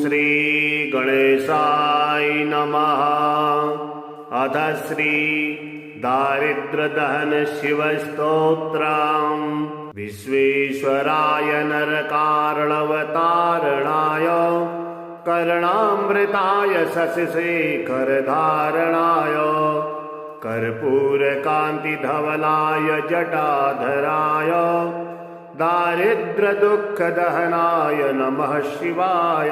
श्री गणेशाय नमः। अथ श्री दारिद्र्यदहन शिवस्तोत्रम्। विश्वेश्वराय नरकारणवतारणाय कर्णामृताय शशिशेखरधारणाय कर्पूरकान्तिधवलाय जटाधराय दारिद्र्यदुःखदहनाय नमः शिवाय।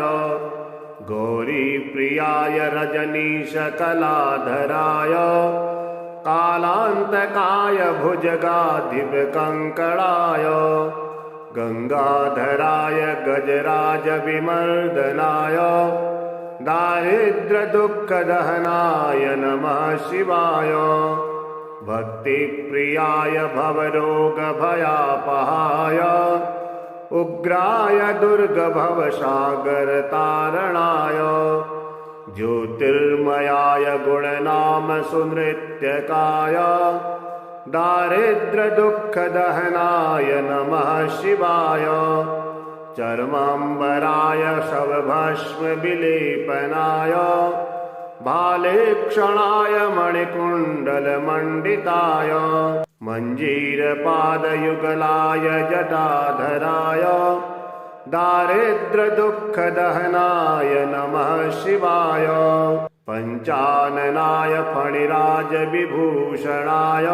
गौरीप्रियाय रजनीशकलाधराय कालान्तकाय भुजगाधिपकङ्कणाय गंगाधराय गजराजविमर्दनाय दारिद्र्यदुःखदहनाय नमः शिवाय। भक्तिप्रियाय भवरोगभयापहाय उग्राय दुर्गभवसागरतारणाय ज्योतिर्मयाय गुणनामसुनृत्यकाय दारिद्र्यदुःखदहनाय नमः शिवाय। चर्माम्बराय शवभस्मविलेपनाय भालेक्षणाय मणिकुण्डलमण्डिताय मञ्जीरपादयुगलाय जटाधराय दारिद्र्यदुःखदहनाय नमः शिवाय। पञ्चाननाय फणिराजविभूषणाय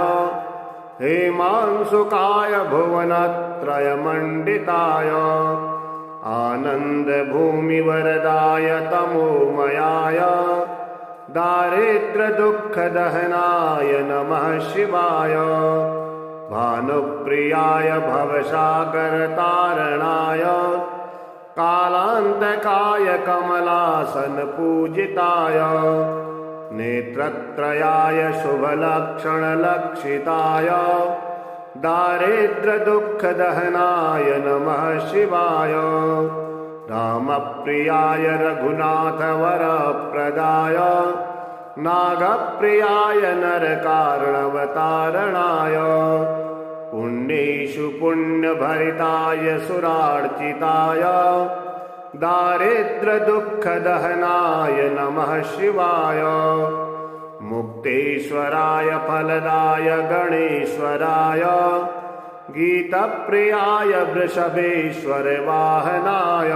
हेमांशुकाय भुवनत्रयमण्डिताय आनन्दभूमिवरदाय तमोमयाय दारिद्र्यदुःखदहनाय नमः शिवाय। भानुप्रियाय भवसागरतारणाय कालान्तकाय कमलासनपूजिताय नेत्रत्रयाय शुभलक्षणलक्षिताय दारिद्र्यदुःखदहनाय नमः शिवाय। रामप्रियाय रघुनाथवरप्रदाय नागप्रियाय नरकारणवतारणाय पुण्येषु पुण्यभरिताय सुरार्चिताय दारिद्र्यदुःखदहनाय नमः शिवाय। मुक्तेश्वराय फलदाय गणेश्वराय गीतप्रियाय वृषभेश्वर वाहनाय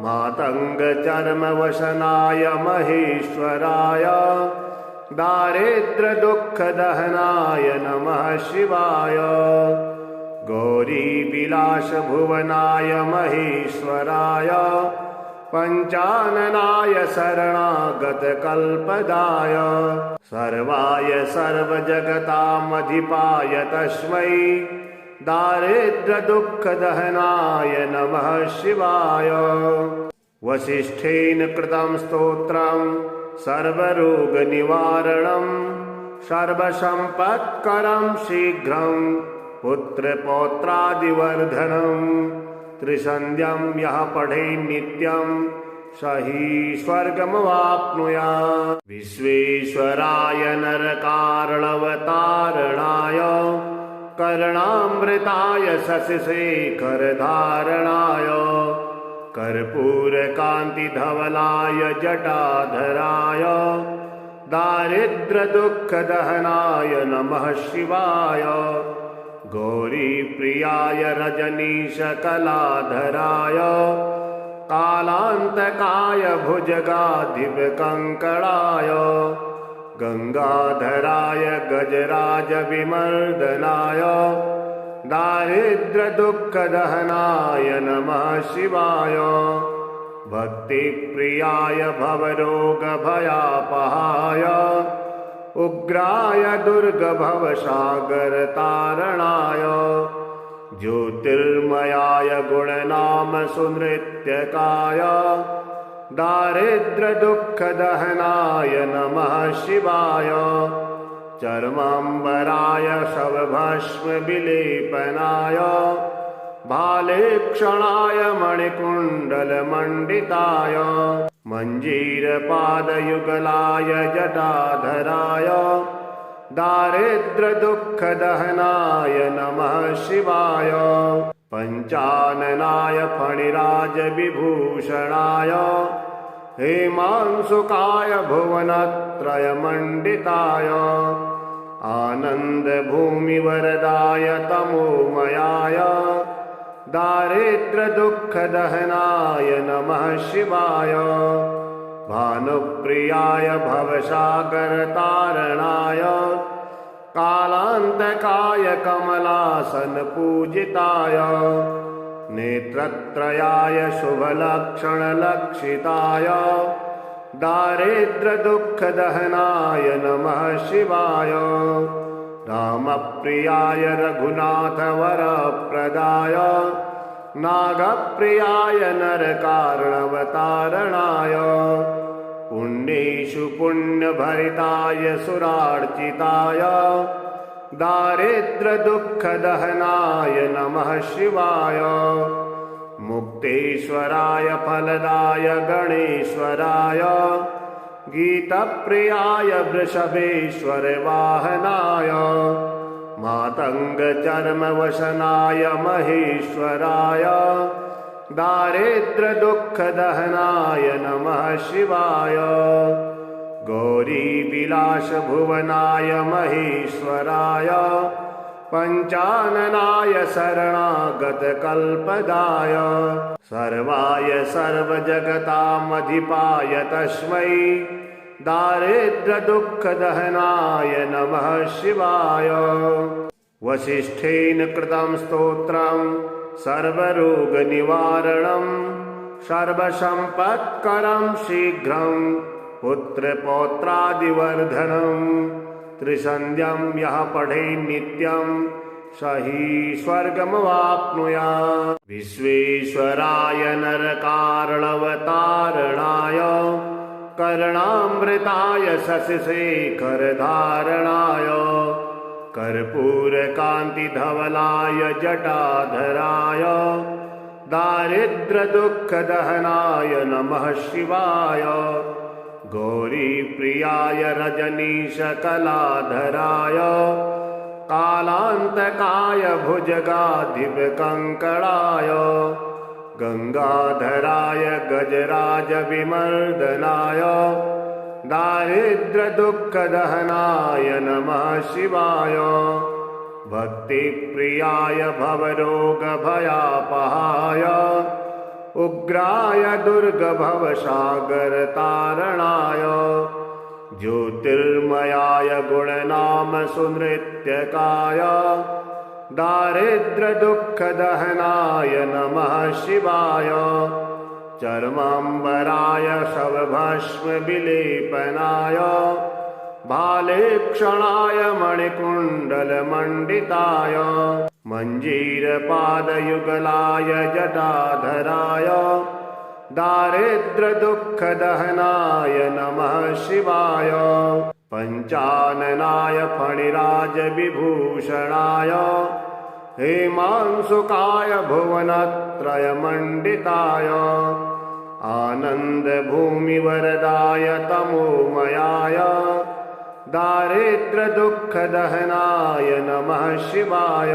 मातङ्गचर्मवशनाय महेश्वराय दारिद्र्यदुःखदहनाय नमः शिवाय। गौरीविलासभुवनाय महेश्वराय पञ्चाननाय शरणागतकल्पदाय सर्वाय सर्वजगतामधिपाय तस्मै दारिद्र्यदुःखदहनाय नमः शिवाय। वसिष्ठेन कृतं स्तोत्रं सर्वरोगनिवारणं सर्वसम्पत्करं शीघ्रं पुत्रपौत्रादिवर्धनं त्रिसन्ध्यं यः पठेन्नित्यं स हि स्वर्गमवाप्नुयात्। विश्वेश्वराय नरकारणवतारणाय कर्णामृताय शशिशेखरधारणाय कर्पूरकान्तिधवलाय जटाधराय दारिद्र्यदुःखदहनाय नमः शिवाय। गौरीप्रियाय रजनीशकलाधराय कालान्तकाय भुजगाधिपकङ्कणाय गंगाधराय गजराजविमर्दनाय दारिद्र्यदुःखदहनाय नमः शिवाय। भक्तिप्रियाय भवरोगभयापहाय उग्राय दुर्गभवसागरतारणाय ज्योतिर्मयाय गुणनामसुनृत्यकाय दारिद्र्यदुःखदहनाय नमः शिवाय। चर्माम्बराय शवभस्मविलेपनाय भालेक्षणाय मणिकुण्डलमण्डिताय मञ्जीरपादयुगलाय जटाधराय दारिद्र्यदुःखदहनाय नमः शिवाय। पञ्चाननाय फणिराजविभूषणाय हेमांशुकाय भुवनत्रयमण्डिताय आनन्दभूमिवरदाय तमोमयाय दारिद्र्यदुःखदहनाय नमः शिवाय भानुप्रियाय भवसागरतारणाय कालान्तकाय कमलासनपूजिताय नेत्रत्रयाय शुभलक्षणलक्षिताय दारिद्र्यदुःखदहनाय नमः शिवाय रामप्रियाय रघुनाथवरप्रदाय नागप्रियाय नरकारणवतारणाय पुण्येषु पुण्यभरिताय सुरार्चिताय दारिद्र्यदुःखदहनाय नमः शिवाय मुक्तेश्वराय फलदाय गणेश्वराय गीतप्रियाय वृषभेश्वर वाहनाय मातङ्गचर्मवशनाय महेश्वराय दारिद्र्यदुःखदहनाय नमः शिवाय गौरीविलासभुवनाय महेश्वराय पञ्चाननाय शरणागतकल्पदाय सर्वाय सर्वजगतामधिपाय तस्मै दारिद्र्यदुःखदहनाय नमः शिवाय वसिष्ठेन कृतं स्तोत्रं सर्वरोगनिवारणं सर्वसम्पत्करं शीघ्रं पुत्रपौत्रादिवर्धनं त्रिसन्ध्यं यः पठेत् नित्यं स हि स्वर्गमवाप्नुयात् विश्वेश्वराय नरकारणवतारणाय कर्णामृताय शशिशेखरधारणाय कर्पूरकान्तिधवलाय जटाधराय दारिद्र्यदुःखदहनाय नमः शिवाय गौरीप्रियाय रजनीशकलाधराय कालान्तकाय भुजगाधिपकङ्कणाय गंगाधराय गजराजविमर्दनाय दारिद्र्यदुःखदहनाय नमः शिवाय भक्तिप्रियाय भवरोगभयापहाय उग्राय दुर्गभवसागरतारणाय ज्योतिर्मयाय गुणनामसुनृत्यकाय दारिद्र्यदुःखदहनाय नमः शिवाय चर्माम्बराय शवभस्मविलेपनाय भालेक्षणाय मणिकुण्डलमण्डिताय मञ्जीरपादयुगलाय जटाधराय दारिद्र्यदुःखदहनाय नमः शिवाय पञ्चाननाय फणिराजविभूषणाय हेमांशुकाय भुवनत्रयमण्डिताय आनन्दभूमिवरदाय तमोमयाय दारिद्र्यदुःखदहनाय नमः शिवाय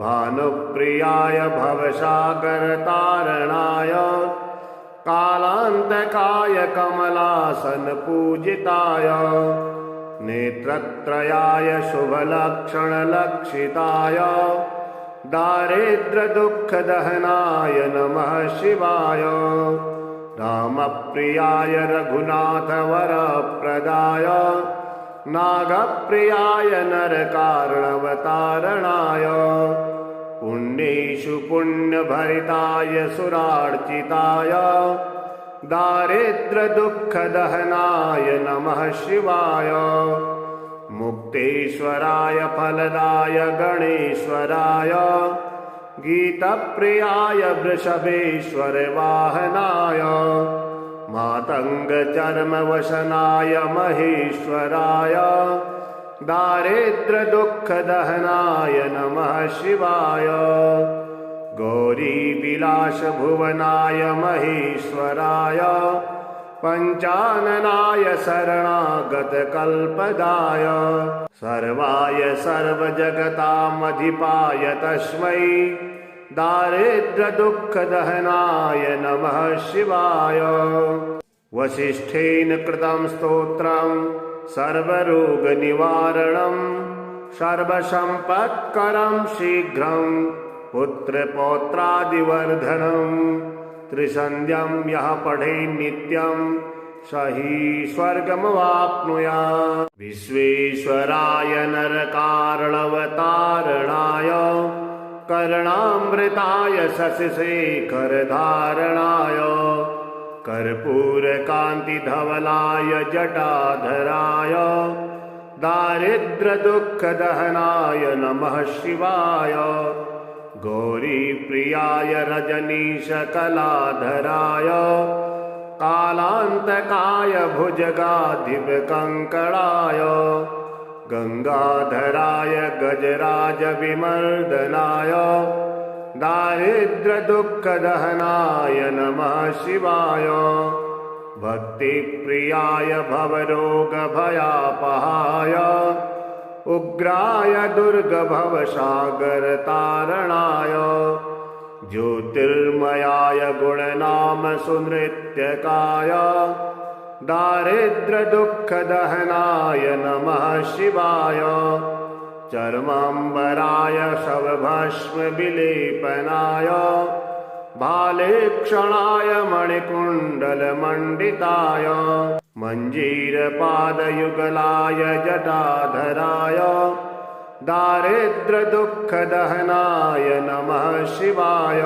भानुप्रियाय भवसागरतारणाय कालान्तकाय कमलासनपूजिताय नेत्रत्रयाय शुभलक्षणलक्षिताय दारिद्र्यदुःखदहनाय नमः शिवाय रामप्रियाय रघुनाथवरप्रदाय नागप्रियाय नरकारणवतारणाय पुण्येषु पुण्यभरिताय सुरार्चिताय दारिद्र्यदुःखदहनाय नमः शिवाय मुक्तेश्वराय फलदाय गणेश्वराय गीतप्रियाय वृषभेश्वर वाहनाय मातङ्गचर्मवशनाय महेश्वराय दारिद्र्यदुःखदहनाय नमः शिवाय गौरीविलासभुवनाय महेश्वराय पञ्चाननाय शरणागतकल्पदाय सर्वाय सर्वजगतामधिपाय तस्मै दारिद्र्यदुःखदहनाय नमः शिवाय। वसिष्ठेन कृतं स्तोत्रं सर्वरोगनिवारणं सर्वसम्पत्करं शीघ्रं पुत्रपौत्रादिवर्धनं त्रिसन्ध्यं यः पठेत् नित्यं स हि स्वर्गमवाप्नुयात्। विश्वेश्वराय नरकार्णवतारणाय कर्णामृताय शशिशेखरधारणाय कर्पूरकान्तिधवलाय जटाधराय दारिद्र्यदुःखदहनाय नमः शिवाय। गौरीप्रियाय रजनीशकलाधराय कालान्तकाय भुजगाधिपकङ्कणाय गंगाधराय गजराजविमर्दनाय दारिद्र्यदुःखदहनाय नमः शिवाय। भक्तिप्रियाय भवरोगभयापहाय उग्राय दुर्गभवसागरतारणाय ज्योतिर्मयाय गुणनामसुनृत्यकाय दारिद्र्यदुःखदहनाय नमः शिवाय। चर्माम्बराय शवभस्मविलेपनाय भालेक्षणाय मणिकुण्डलमण्डिताय मञ्जीरपादयुगलाय जटाधराय दारिद्र्यदुःखदहनाय नमः शिवाय।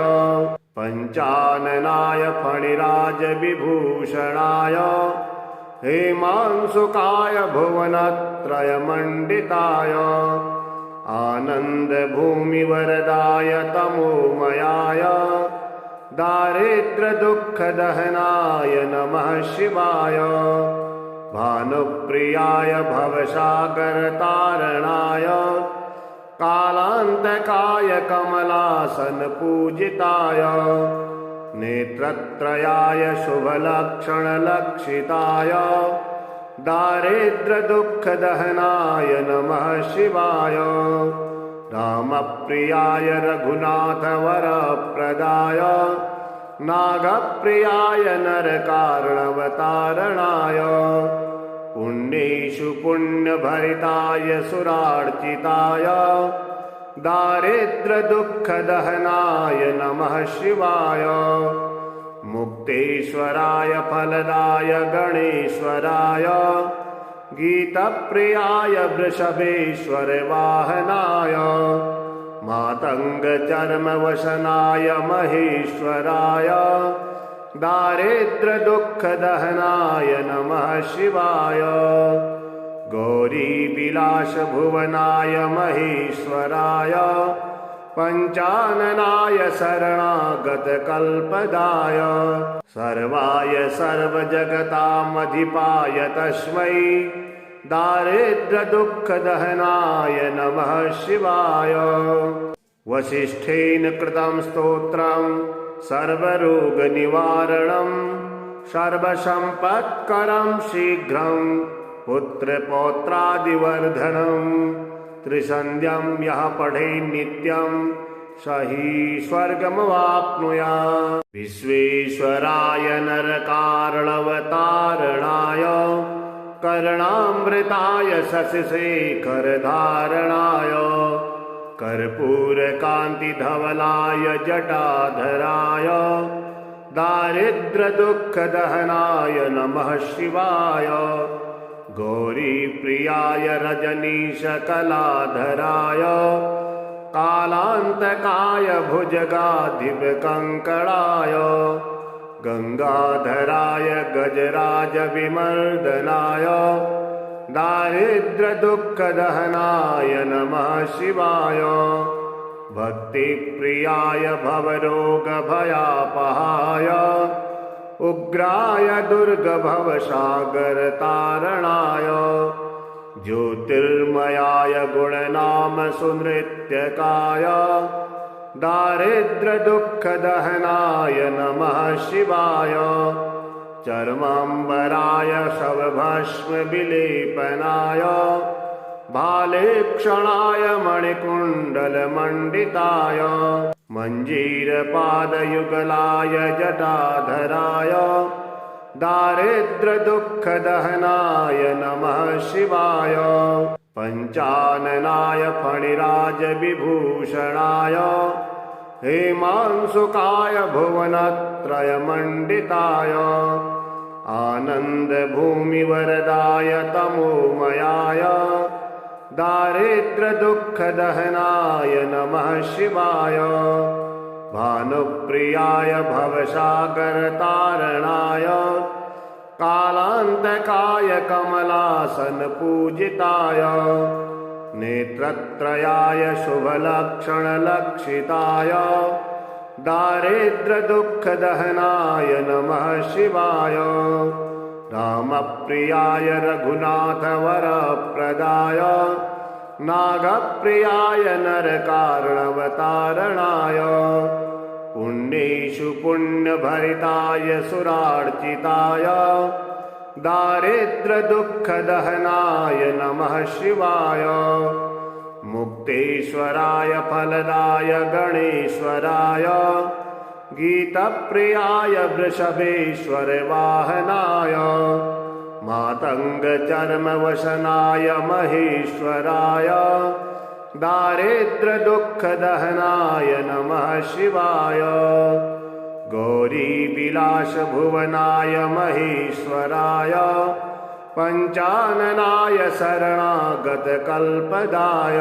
पञ्चाननाय फणिराजविभूषणाय हेमांशुकाय भुवनत्रयमण्डिताय आनन्दभूमिवरदाय तमोमयाय दारिद्र्यदुःखदहनाय नमः शिवाय। भानुप्रियाय भवसागरतारणाय कालान्तकाय कमलासनपूजिताय नेत्रत्रयाय शुभलक्षणलक्षिताय दारिद्र्यदुःखदहनाय नमः शिवाय। रामप्रियाय रघुनाथवरप्रदाय नागप्रियाय नरकार्णवतारणाय पुण्येषु पुण्यभरिताय सुरार्चिताय दारिद्र्यदुःखदहनाय नमः शिवाय। मुक्तेश्वराय फलदाय गणेश्वराय गीतप्रियाय वृषभेश्वर वाहनाय मातङ्गचर्मवसनाय महेश्वराय दारिद्र्यदुःखदहनाय नमः शिवाय। गौरीविलासभुवनाय महेश्वराय पञ्चाननाय शरणागतकल्पदाय सर्वाय सर्वजगतामधिपाय तस्मै दारिद्र्यदुःखदहनाय नमः शिवाय। वसिष्ठेन कृतं स्तोत्रं सर्वरोगनिवारणं सर्वसम्पत्करं शीघ्रं पुत्रपौत्रादिवर्धनं त्रिसन्ध्यं यः पठेत् नित्यं स हि स्वर्गमवाप्नुयात्। विश्वेश्वराय नरकार्णवतारणाय कर्णामृताय शशिशेखरधारणाय कर्पूरकान्तिधवलाय जटाधराय दारिद्र्यदुःखदहनाय नमः शिवाय। गौरीप्रियाय रजनीशकलाधराय कालान्तकाय भुजगाधिपकङ्कणाय गंगाधराय गजराजविमर्दनाय दारिद्र्यदुःखदहनाय नमः शिवाय। भक्तिप्रियाय भवरोगभयापहाय उग्राय दुर्गभवसागरतारणाय ज्योतिर्मयाय गुणनामसुनृत्यकाय दारिद्र्यदुःखदहनाय नमः शिवाय। चर्माम्बराय शवभस्मविलेपनाय भालेक्षणाय मणिकुण्डलमण्डिताय मञ्जीरपादयुगलाय जटाधराय दारिद्र्यदुःखदहनाय नमः शिवाय पञ्चाननाय फणिराजविभूषणाय हेमांशुकाय भुवनत्रयमण्डिताय आनन्दभूमिवरदाय तमोमयाय दारिद्र्यदुःखदहनाय नमः शिवाय भानुप्रियाय भवसागरतारणाय कालान्तकाय कमलासनपूजिताय नेत्रत्रयाय शुभलक्षणलक्षिताय दारिद्र्यदुःखदहनाय नमः शिवाय रामप्रियाय रघुनाथवरप्रदाय नागप्रियाय नरकार्णवतारणाय पुण्येषु पुण्यभरिताय सुरार्चिताय दारिद्र्यदुःखदहनाय नमः शिवाय मुक्तेश्वराय फलदाय गणेश्वराय गीतप्रियाय वृषभेश्वर वाहनाय मातङ्गचर्मवशनाय महेश्वराय दारिद्र्यदुःखदहनाय नमः शिवाय गौरीविलासभुवनाय महेश्वराय पञ्चाननाय शरणागतकल्पदाय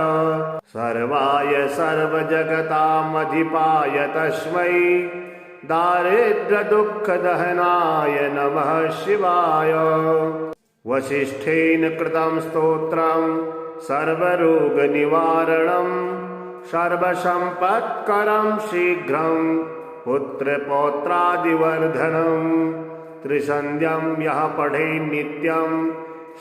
सर्वाय सर्वजगतामधिपाय तस्मै दारिद्र्यदुःखदहनाय नमः शिवाय वसिष्ठेन कृतं स्तोत्रं सर्वरोगनिवारणं सर्वसम्पत्करं शीघ्रं पुत्रपौत्रादिवर्धनं त्रिसन्ध्यं यः पठेत् नित्यं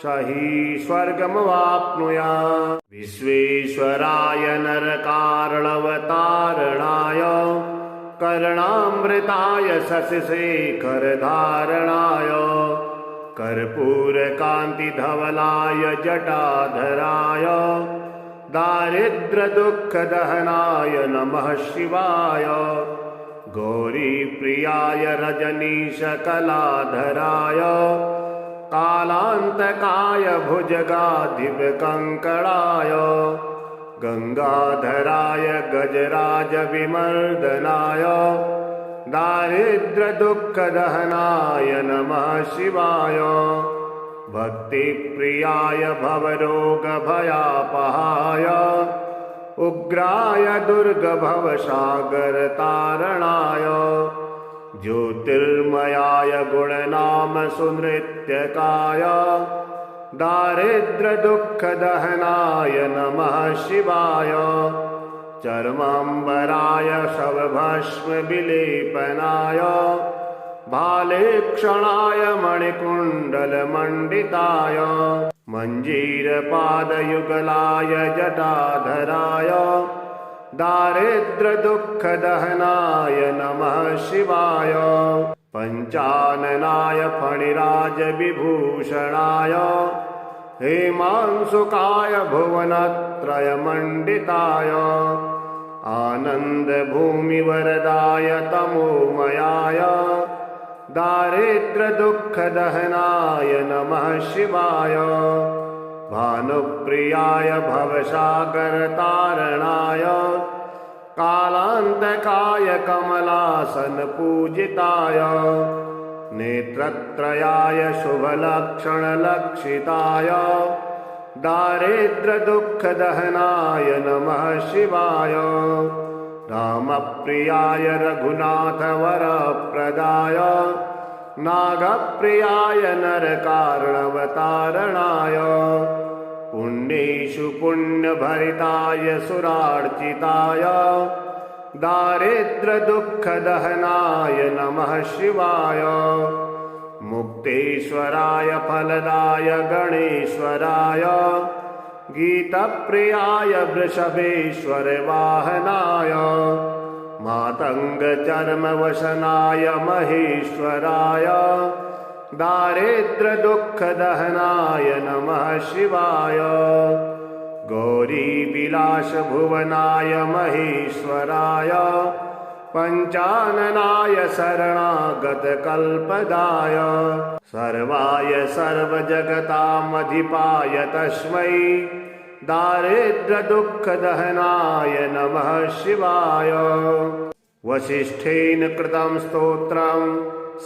स हि स्वर्गमवाप्नुयात् विश्वेश्वराय नरकार्णवतारणाय कर्णामृताय शशिशेखरधारणाय कर्पूरकान्तिधवलाय जटाधराय दारिद्र्यदुःखदहनाय नमः शिवाय गौरीप्रियाय रजनीशकलाधराय कालान्तकाय भुजगाधिपकङ्कणाय गंगाधराय गजराजविमर्दनाय दारिद्र्यदुःखदहनाय नमः शिवाय भक्तिप्रियाय भवरोगभयापहाय उग्राय दुर्गभवसागरतारणाय ज्योतिर्मयाय गुणनामसुनृत्यकाय दारिद्र्यदुःखदहनाय नमः शिवाय चर्माम्बराय शवभस्मविलेपनाय भालेक्षणाय मणिकुण्डलमण्डिताय मञ्जीरपादयुगलाय जटाधराय दारिद्र्यदुःखदहनाय नमः शिवाय पञ्चाननाय फणिराजविभूषणाय हेमांशुकाय भुवनत्रयमण्डिताय आनन्दभूमिवरदाय तमोमयाय दारिद्र्यदुःखदहनाय नमः शिवाय भानुप्रियाय भवसागरतारणाय कालान्तकाय कमलासनपूजिताय नेत्रत्रयाय शुभलक्षणलक्षिताय दारिद्र्यदुःखदहनाय नमः शिवाय रामप्रियाय रघुनाथवरप्रदाय नागप्रियाय नरकार्णवतारणाय पुण्येषु पुण्यभरिताय सुरार्चिताय दारिद्र्यदुःखदहनाय नमः शिवाय मुक्तेश्वराय फलदाय गणेश्वराय गीतप्रियाय वृषभेश्वर वाहनाय मातङ्गचर्मवशनाय महेश्वराय दारिद्र्यदुःखदहनाय नमः शिवाय गौरीविलासभुवनाय महेश्वराय पञ्चाननाय शरणागतकल्पदाय सर्वाय सर्वजगतामधिपाय तस्मै दारिद्र्यदुःखदहनाय नमः शिवाय। वसिष्ठेन कृतं स्तोत्रं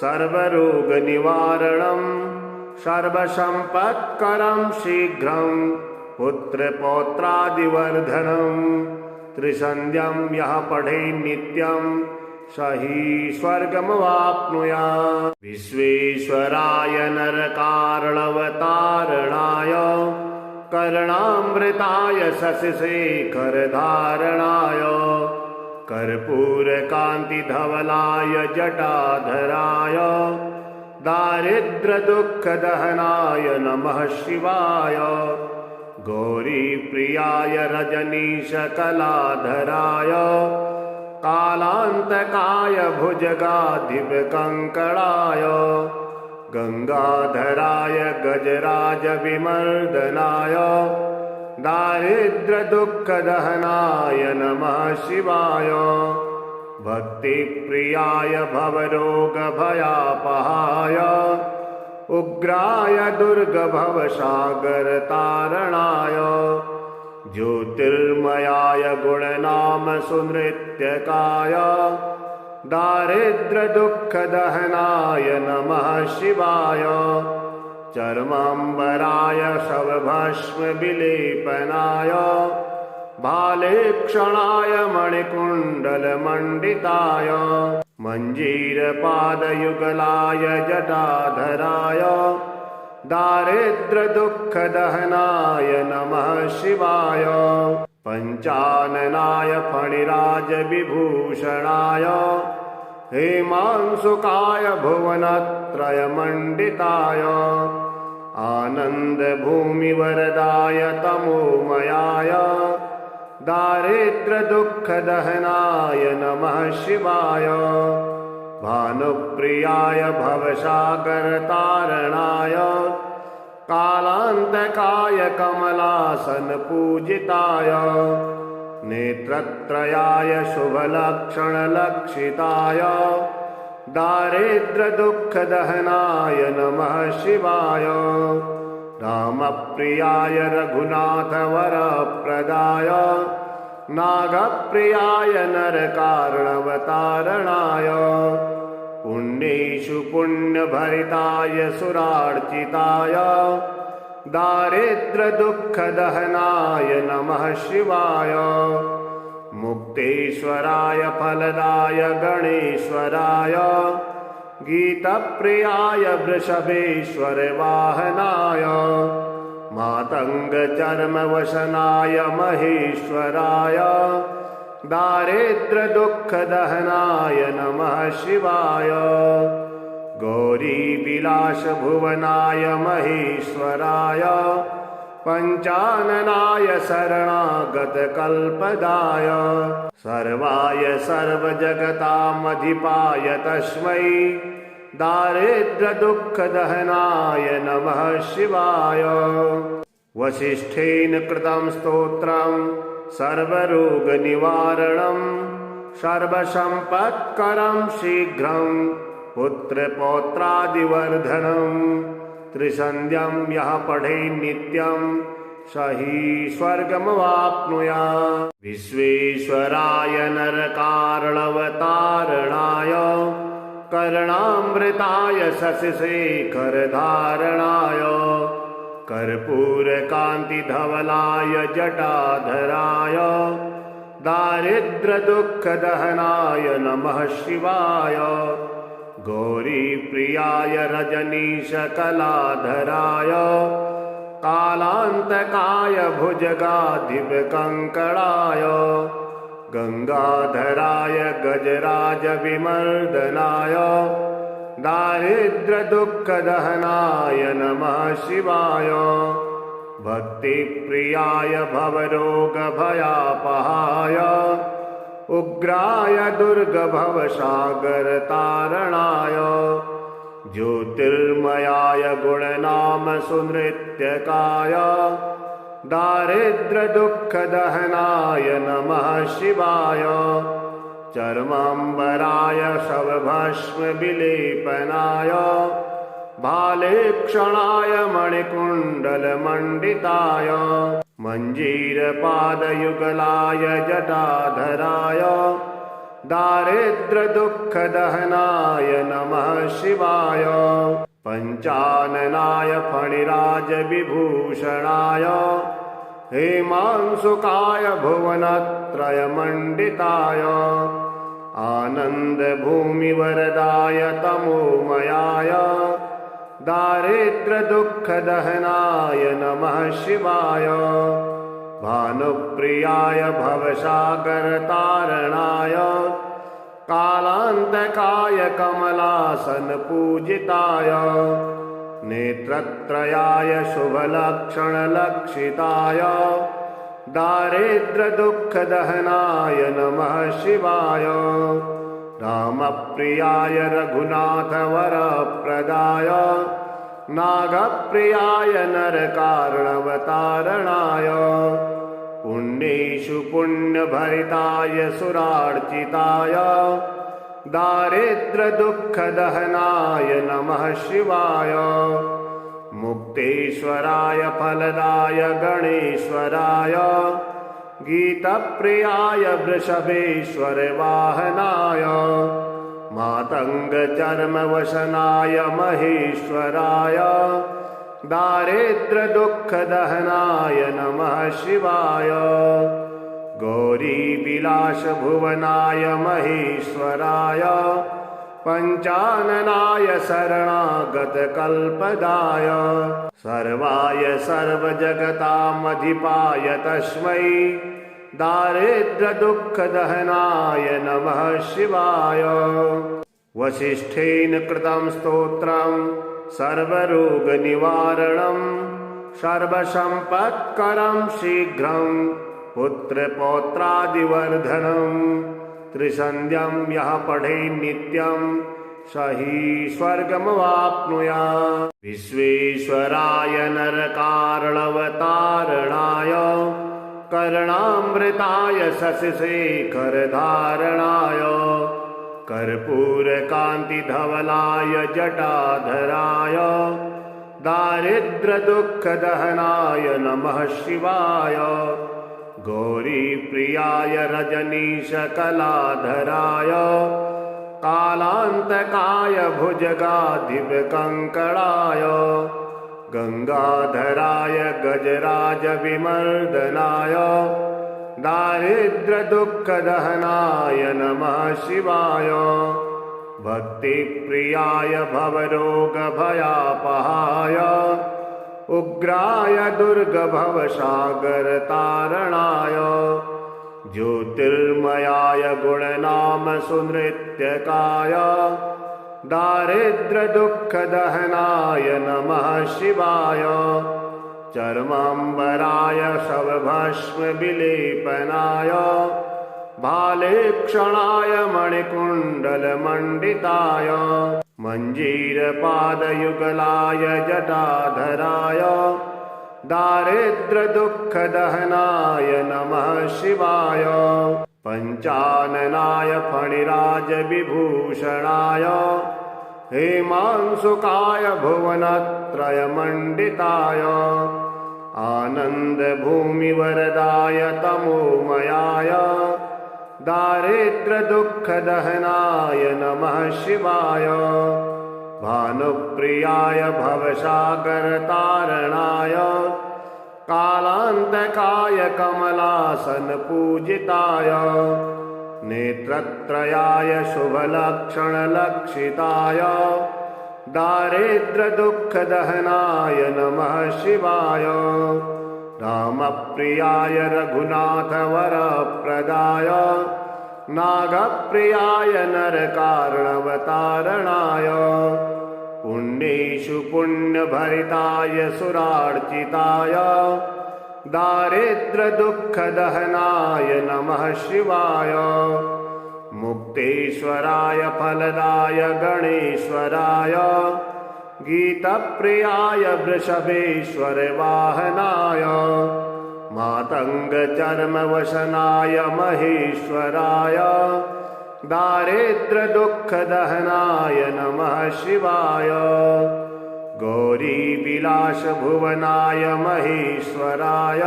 सर्वरोगनिवारणं सर्वसम्पत्करं शीघ्रं पुत्रपौत्रादिवर्धनं त्रिसन्ध्यं यः पठेत् नित्यं स हि स्वर्गमवाप्नुयात्। विश्वेश्वराय नरकारणवतारणाय कर्णामृताय शशिशेखरधारणाय कर्पूरकान्तिधवलाय जटाधराय दारिद्र्यदुःखदहनाय नमः शिवाय। गौरीप्रियाय रजनीशकलाधराय कालान्तकाय भुजगाधिपकङ्कणाय गंगाधराय गजराजविमर्दनाय दारिद्र्यदुःखदहनाय नमः शिवाय। भक्तिप्रियाय भवरोगभयापहाय उग्राय दुर्गभवसागरतारणाय ज्योतिर्मयाय गुणनामसुनृत्यकाय दारिद्र्यदुःखदहनाय नमः शिवाय। चर्माम्बराय शवभस्मविलेपनाय भालेक्षणाय मणिकुण्डलमण्डिताय मञ्जीरपादयुगलाय जटाधराय दारिद्र्यदुःखदहनाय नमः शिवाय। पञ्चाननाय फणिराजविभूषणाय हेमांशुकाय भुवनत्रयमण्डिताय आनन्दभूमिवरदाय तमोमयाय दारिद्र्यदुःखदहनाय नमः शिवाय। भानुप्रियाय भवसागरतारणाय कालान्तकाय कमलासनपूजिताय नेत्रत्रयाय शुभलक्षणलक्षिताय दारिद्र्यदुःखदहनाय नमः शिवाय। रामप्रियाय रघुनाथवरप्रदाय नागप्रियाय नरकारणवतारणाय पुण्येषु पुण्यभरिताय सुरार्चिताय दारिद्र्यदुःखदहनाय नमः शिवाय। मुक्तेश्वराय फलदाय गणेश्वराय गीतप्रियाय वृषभेश्वर वाहनाय मातङ्गचर्मवसनाय महेश्वराय दारिद्र्यदुःखदहनाय नमः शिवाय। गौरीविलासभुवनाय महेश्वराय पञ्चाननाय शरणागतकल्पदाय सर्वाय सर्वजगतामधिपाय तस्मै दारिद्र्यदुःखदहनाय नमः शिवाय। वसिष्ठेन कृतं स्तोत्रं सर्वरोगनिवारणं सर्वसम्पत्करं शीघ्रं पुत्रपौत्रादिवर्धनं त्रिसन्ध्यं यः पठेत् नित्यं स हि स्वर्गमवाप्नुयात्। विश्वेश्वराय नरकारणवतारणाय कर्णामृताय शशिशेखरधारणाय कर्पूरकान्तिधवलाय जटाधराय दारिद्र्यदुःखदहनाय नमः शिवाय। गौरीप्रियाय रजनीशकलाधराय कालान्तकाय भुजगाधिपकङ्कणाय गंगाधराय गजराजविमर्दनाय दारिद्र्यदुःखदहनाय नमः शिवाय। भक्तिप्रियाय भवरोगभयापहाय उग्राय दुर्गभवसागरतारणाय ज्योतिर्मयाय गुणनामसुनृत्यकाय दारिद्र्यदुःखदहनाय नमः शिवाय चर्माम्बराय शवभस्मविलेपनाय भालेक्षणाय मणिकुण्डलमण्डिताय मञ्जीरपादयुगलाय जटाधराय दारिद्र्यदुःखदहनाय नमः शिवाय पञ्चाननाय फणिराजविभूषणाय हेमांशुकाय भुवनत्रयमण्डिताय आनन्दभूमिवरदाय तमोमयाय दारिद्र्यदुःखदहनाय नमः शिवाय भानुप्रियाय भवसागरतारणाय कालान्तकाय कमलासनपूजिताय नेत्रत्रयाय शुभलक्षणलक्षिताय दारिद्र्यदुःखदहनाय नमः शिवाय रामप्रियाय रघुनाथवरप्रदाय नागप्रियाय नरकार्णवतारणाय पुण्येषु पुण्यभरिताय सुरार्चिताय दारिद्र्यदुःखदहनाय नमः शिवाय मुक्तेश्वराय फलदाय गणेश्वराय गीतप्रियाय वृषभेश्वर वाहनाय मातङ्गचर्मवसनाय महेश्वराय दारिद्र्यदुःखदहनाय नमः शिवाय गौरीविलासभुवनाय महेश्वराय पञ्चाननाय शरणागतकल्पदाय सर्वाय सर्वजगतामधिपाय तस्मै दारिद्र्यदुःखदहनाय नमः शिवाय वसिष्ठेन कृतं स्तोत्रं सर्वरोगनिवारणं सर्वसम्पत्करं शीघ्रं पुत्रपौत्रादिवर्धनं त्रिसन्ध्यं यः पठेत् नित्यं स हि स्वर्गमवाप्नुयात् विश्वेश्वराय नरकार्णवतारणाय कर्णामृताय शशिशेखरधारणाय कर्पूरकान्तिधवलाय जटाधराय दारिद्र्यदुःखदहनाय नमः शिवाय गौरीप्रियाय रजनीशकलाधराय कालान्तकाय भुजगाधिपकङ्कणाय गंगाधराय गजराजविमर्दनाय दारिद्र्यदुःखदहनाय नमः शिवाय भक्तिप्रियाय भवरोगभयापहाय उग्राय दुर्गभवसागरतारणाय ज्योतिर्मयाय गुणनामसुनृत्यकाय दारिद्र्यदुःखदहनाय नमः शिवाय चर्माम्बराय शवभस्मविलेपनाय भालेक्षणाय मणिकुण्डलमण्डिताय मञ्जीरपादयुगलाय जटाधराय दारिद्र्यदुःखदहनाय नमः शिवाय पञ्चाननाय फणिराजविभूषणाय हेमांशुकाय भुवनत्रयमण्डिताय आनन्दभूमिवरदाय तमोमयाय दारिद्र्यदुःखदहनाय नमः शिवाय भानुप्रियाय भवसागरतारणाय कालान्तकाय कमलासनपूजिताय नेत्रत्रयाय शुभलक्षणलक्षिताय दारिद्र्यदुःखदहनाय नमः शिवाय रामप्रियाय रघुनाथवरप्रदाय नागप्रियाय नरकार्णवतारणाय पुण्येषु पुण्यभरिताय सुरार्चिताय दारिद्र्यदुःखदहनाय नमः शिवाय मुक्तेश्वराय फलदाय गणेश्वराय गीतप्रियाय वृषभेश्वरवाहनाय मातङ्गचर्मवशनाय महेश्वराय दारिद्र्यदुःखदहनाय नमः शिवाय गौरीविलासभुवनाय महेश्वराय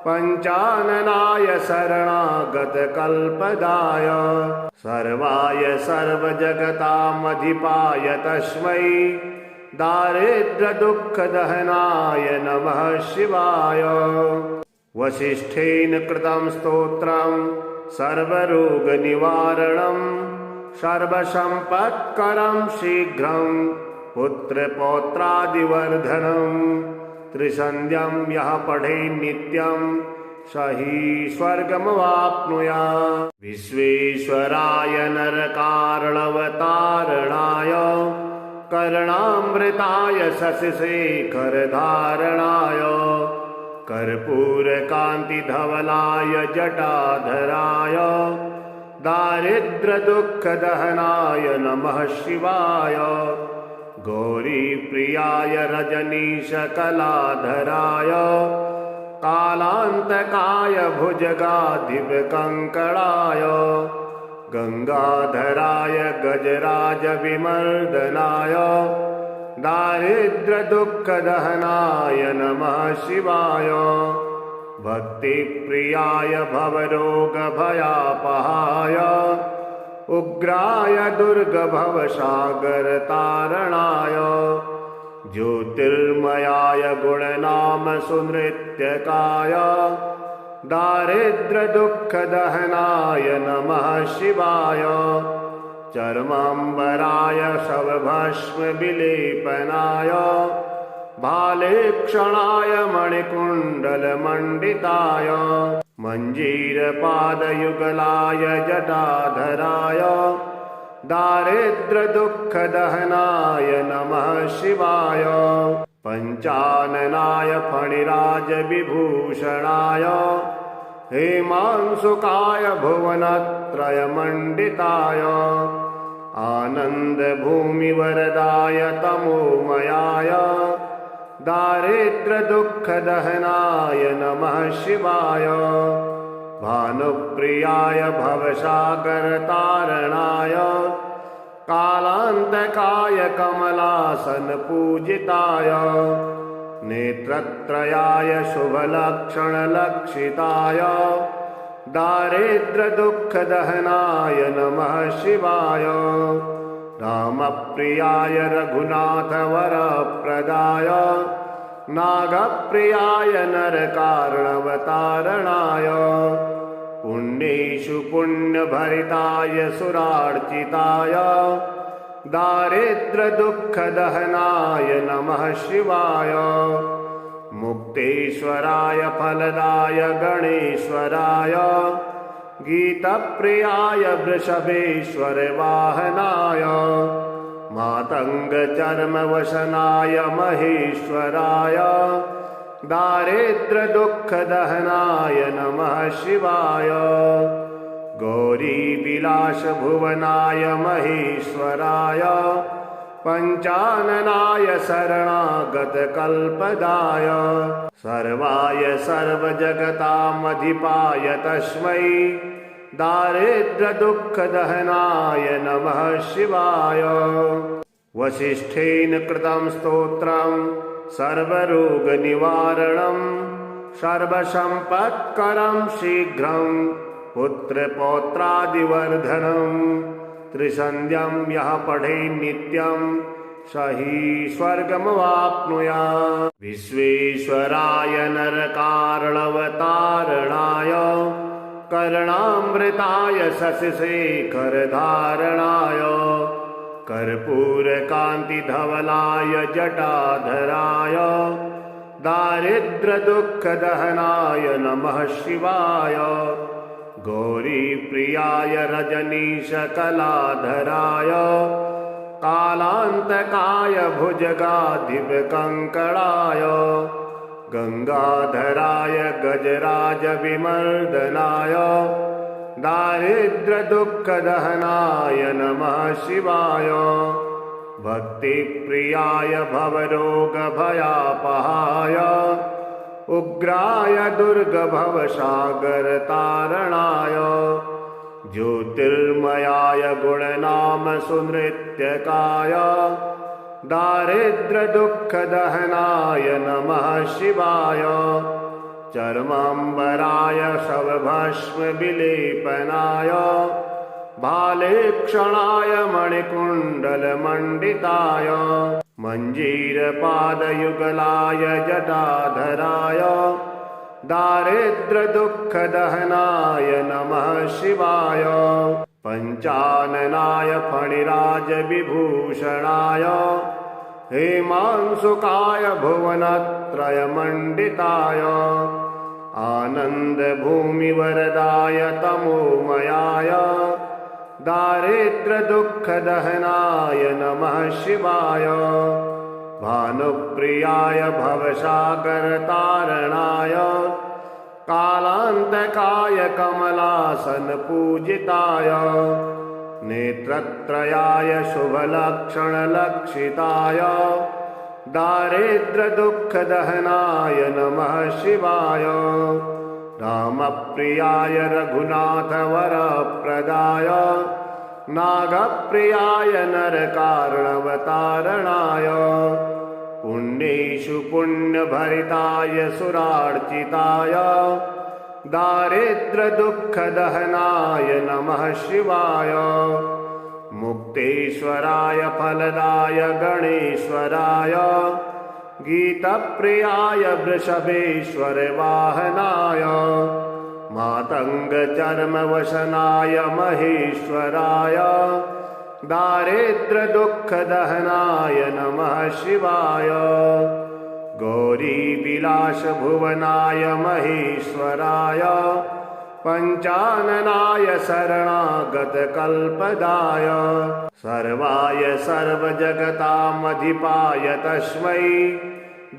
पञ्चाननाय शरणागतकल्पदाय सर्वाय सर्वजगतामधिपाय तस्मै दारिद्र्यदुःखदहनाय नमः शिवाय वसिष्ठेन कृतं स्तोत्रं सर्वरोगनिवारणं सर्वसम्पत्करं शीघ्रं पुत्रपौत्रादिवर्धनं त्रिसन्ध्यं यः पठेत् नित्यं स हि स्वर्गमवाप्नुयात्। विश्वेश्वराय नरकारणवतारणाय कर्णामृताय शशिशेखरधारणाय कर्पूरकान्तिधवलाय जटाधराय दारिद्र्यदुःखदहनाय नमः शिवाय गौरीप्रियाय रजनीशकलाधराय कालान्तकाय भुजगाधिपकङ्कणाय गंगाधराय गजराजविमर्दनाय दारिद्र्यदुःखदहनाय नमः शिवाय भक्तिप्रियाय भवरोगभयापहाय उग्राय दुर्गभवसागरतारणाय ज्योतिर्मयाय गुणनामसुनृत्यकाय दारिद्र्यदुःखदहनाय नमः शिवाय चर्माम्बराय शवभस्मविलेपनाय भालेक्षणाय मणिकुण्डलमण्डिताय मञ्जीरपादयुगलाय जटाधराय दारिद्र्यदुःखदहनाय नमः शिवाय पञ्चाननाय फणिराजविभूषणाय हेमांशुकाय भुवनत्रयमण्डिताय आनन्दभूमिवरदाय तमोमयाय दारिद्र्यदुःखदहनाय नमः शिवाय भानुप्रियाय भवसागरतारणाय कालान्तकाय कमलासनपूजिताय नेत्रत्रयाय शुभलक्षणलक्षिताय दारिद्र्यदुःखदहनाय नमः शिवाय रामप्रियाय रघुनाथवरप्रदाय नागप्रियाय नरकारणवतारणाय पुण्येषु पुण्यभरिताय सुरार्चिताय दारिद्र्यदुःखदहनाय नमः शिवाय मुक्तेश्वराय फलदाय गणेश्वराय गीतप्रियाय वृषभेश्वरवाहनाय मातङ्गचर्मवशनाय महेश्वराय दारिद्र्यदुःखदहनाय नमः शिवाय गौरीविलासभुवनाय महेश्वराय पञ्चाननाय शरणागतकल्पदाय सर्वाय सर्वजगतामधिपाय तस्मै दारिद्र्यदुःखदहनाय नमः शिवाय वसिष्ठेन कृतं स्तोत्रं सर्वरोगनिवारणं सर्वसम्पत्करं शीघ्रं पुत्रपौत्रादिवर्धनं त्रिसन्ध्यं यः पठेत् नित्यं स हि स्वर्गमवाप्नुयात्। विश्वेश्वराय नरकारणवतारणाय कर्णामृताय शशिशेखरधारणाय कर्पूरकान्तिधवलाय जटाधराय दारिद्र्यदुःखदहनाय नमः शिवाय गौरीप्रियाय रजनीशकलाधराय कालान्तकाय भुजगाधिपकङ्कणाय गंगाधराय गजराजविमर्दनाय दारिद्र्यदुःखदहनाय नमः शिवाय भक्तिप्रियाय भवरोगभयापहाय उग्राय दुर्गभवसागरतारणाय ज्योतिर्मयाय गुणनामसुनृत्यकाय दारिद्र्यदुःखदहनाय नमः शिवाय चर्माम्बराय शवभस्मविलेपनाय भालेक्षणाय मणिकुण्डलमण्डिताय मञ्जीरपादयुगलाय जटाधराय दारिद्र्यदुःखदहनाय नमः शिवाय पञ्चाननाय फणिराजविभूषणाय हेमांशुकाय भुवनत्रयमण्डिताय आनन्दभूमिवरदाय तमोमयाय दारिद्र्यदुःखदहनाय नमः शिवाय भानुप्रियाय भवसागरतारणाय कालान्तकाय कमलासनपूजिताय नेत्रत्रयाय शुभलक्षणलक्षिताय दारिद्र्यदुःखदहनाय नमः शिवाय रामप्रियाय रघुनाथवरप्रदाय नागप्रियाय नरकार्णवतारणाय पुण्येषु पुण्यभरिताय सुरार्चिताय दारिद्र्यदुःखदहनाय नमः शिवाय मुक्तेश्वराय फलदाय गणेश्वराय गीतप्रियाय वृषभेश्वर वाहनाय मातङ्गचर्मवशनाय महेश्वराय दारिद्र्यदुःखदहनाय नमः शिवाय गौरीविलासभुवनाय महेश्वराय पञ्चाननाय शरणागतकल्पदाय सर्वाय सर्वजगतामधिपाय तस्मै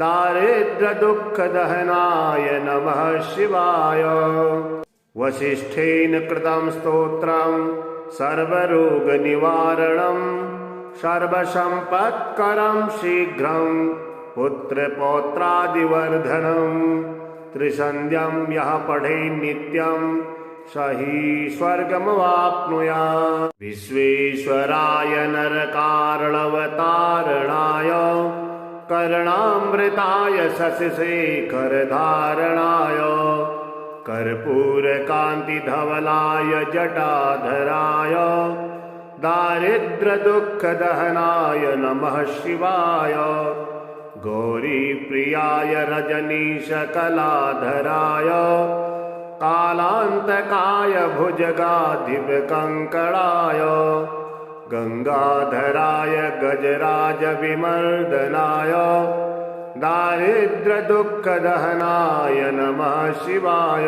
दारिद्र्यदुःखदहनाय नमः शिवाय वसिष्ठेन कृतं स्तोत्रं सर्वरोगनिवारणं सर्वसम्पत्करं शीघ्रं पुत्रपौत्रादिवर्धनं त्रिसन्ध्यं यः पठेत् नित्यं स हि स्वर्गमवाप्नुयात्। विश्वेश्वराय नरकार्णवतारणाय कर्णामृताय शशिशेखरधारणाय कर्पूरकान्तिधवलाय जटाधराय दारिद्र्यदुःखदहनाय नमः शिवाय गौरीप्रियाय रजनीशकलाधराय कालान्तकाय भुजगाधिपकङ्कणाय गंगाधराय गजराजविमर्दनाय दारिद्र्यदुःखदहनाय नमः शिवाय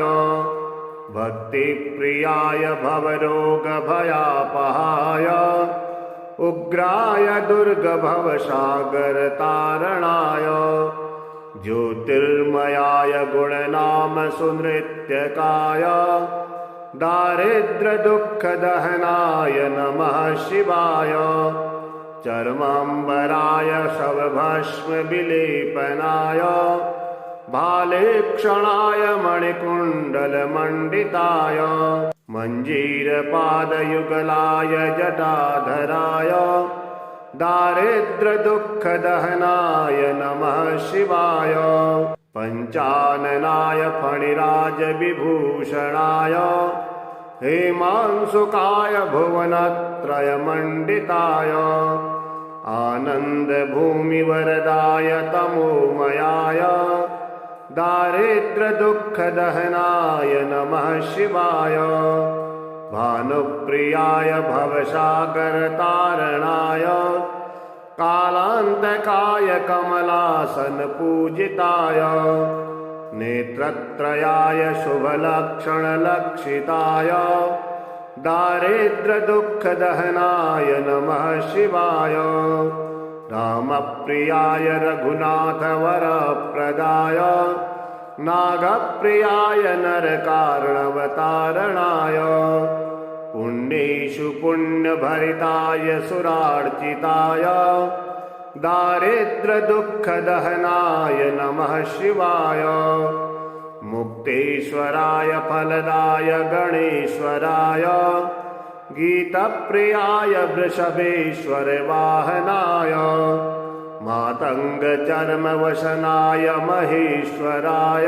भक्तिप्रियाय भवरोगभयापहाय उग्राय दुर्गभवसागरतारणाय ज्योतिर्मयाय गुणनामसुनृत्यकाय दारिद्र्यदुःखदहनाय नमः शिवाय चर्माम्बराय शवभस्मविलेपनाय भालेक्षणाय मणिकुण्डलमण्डिताय मञ्जीरपादयुगलाय जटाधराय दारिद्र्यदुःखदहनाय नमः शिवाय पञ्चाननाय फणिराजविभूषणाय हेमांशुकाय भुवनत्रयमण्डिताय आनन्दभूमिवरदाय तमोमयाय दारिद्र्यदुःखदहनाय नमः शिवाय भानुप्रियाय भवसागरतारणाय कालान्तकाय कमलासनपूजिताय नेत्रत्रयाय शुभलक्षणलक्षिताय दारिद्र्यदुःखदहनाय नमः शिवाय रामप्रियाय रघुनाथवरप्रदाय नागप्रियाय नरकार्णवतारणाय पुण्येषु पुण्यभरिताय सुरार्चिताय दारिद्र्यदुःखदहनाय नमः शिवाय। मुक्तेश्वराय फलदाय गणेश्वराय गीतप्रियाय वृषभेश्वर वाहनाय मातङ्गचर्मवशनाय महेश्वराय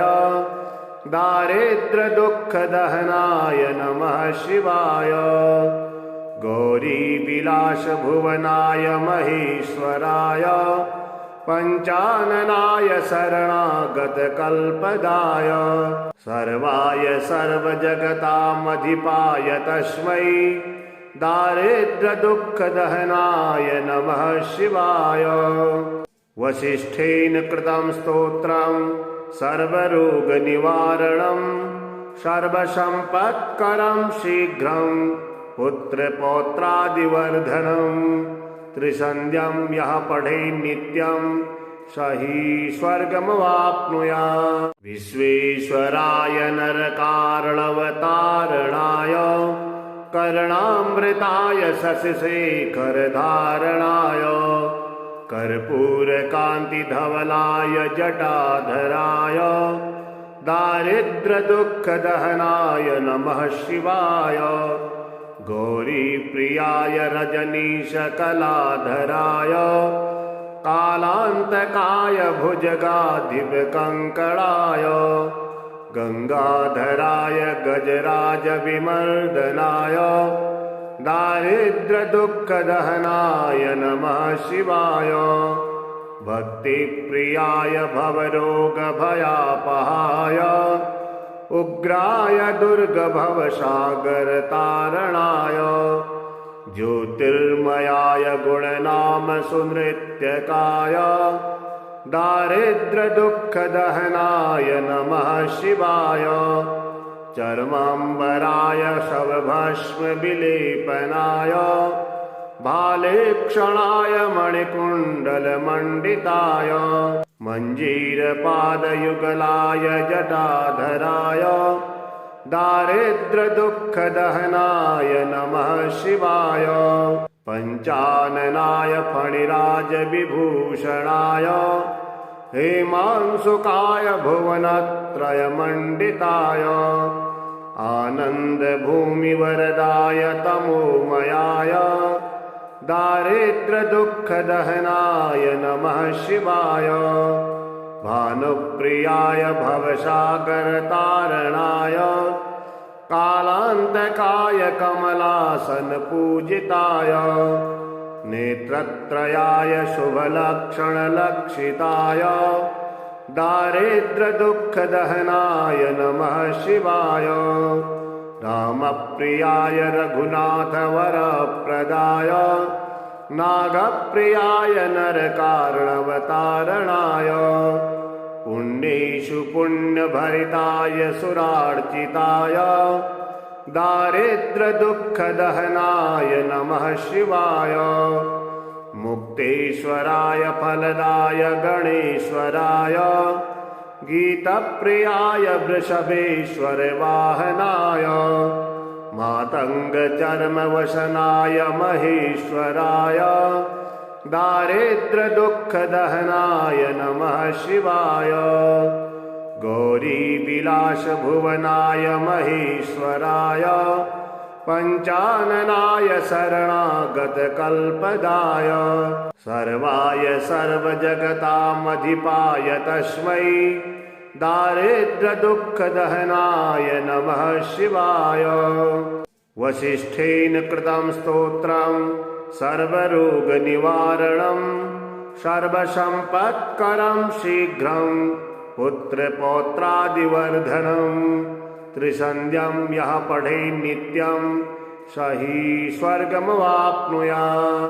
दारिद्र्यदुःखदहनाय नमः शिवाय। गौरीविलासभुवनाय महेश्वराय पञ्चाननाय शरणागतकल्पदाय सर्वाय सर्वजगतामधिपाय तस्मै दारिद्र्यदुःखदहनाय नमः शिवाय। वसिष्ठेन कृतं स्तोत्रं सर्वरोगनिवारणं सर्वसम्पत्करं शीघ्रं पुत्रपौत्रादिवर्धनं त्रिसन्ध्यं यः पठेत् नित्यं स हि स्वर्गमवाप्नुयात्। विश्वेश्वराय नरकार्णवतारणाय कर्णामृताय शशिशेखरधारणाय कर्पूरकान्तिधवलाय जटाधराय दारिद्र्यदुःखदहनाय नमः शिवाय। गौरीप्रियाय रजनीशकलाधराय कालान्तकाय भुजगाधिपकङ्कणाय गंगाधराय गजराजविमर्दनाय दारिद्र्यदुःखदहनाय नमः शिवाय। भक्तिप्रियाय भवरोगभयापहाय उग्राय दुर्गभवसागरतारणाय ज्योतिर्मयाय गुणनामसुनृत्यकाय दारिद्र्यदुःखदहनाय नमः शिवाय। चर्माम्बराय शवभस्मविलेपनाय भालेक्षणाय मणिकुण्डलमण्डिताय मञ्जीरपादयुगलाय जटाधराय दारिद्र्यदुःखदहनाय नमः शिवाय। पञ्चाननाय फणिराजविभूषणाय हेमांशुकाय भुवनत्रयमण्डिताय आनन्दभूमिवरदाय तमोमयाय दारिद्र्यदुःखदहनाय नमः शिवाय। भानुप्रियाय भवसागरतारणाय कालान्तकाय कमलासनपूजिताय नेत्रत्रयाय शुभलक्षणलक्षिताय दारिद्र्यदुःखदहनाय नमः शिवाय। रामप्रियाय रघुनाथवरप्रदाय नागप्रियाय नरकार्णवतारणाय पुण्येषु पुण्यभरिताय सुरार्चिताय दारिद्र्यदुःखदहनाय नमः शिवाय। मुक्तेश्वराय फलदाय गणेश्वराय गीतप्रियाय वृषभेश्वर वाहनाय मातङ्गचर्मवशनाय महेश्वराय दारिद्र्यदुःखदहनाय नमः शिवाय। गौरीविलासभुवनाय महेश्वराय पञ्चाननाय शरणागतकल्पदाय सर्वाय सर्वजगतामधिपाय तस्मै दारिद्र्यदुःखदहनाय नमः शिवाय। वसिष्ठेन कृतं स्तोत्रं सर्वरोगनिवारणं सर्वसम्पत्करं शीघ्रं पुत्रपौत्रादिवर्धनं त्रिसन्ध्यं यः पठेत् नित्यं स हि स्वर्गमवाप्नुयात्।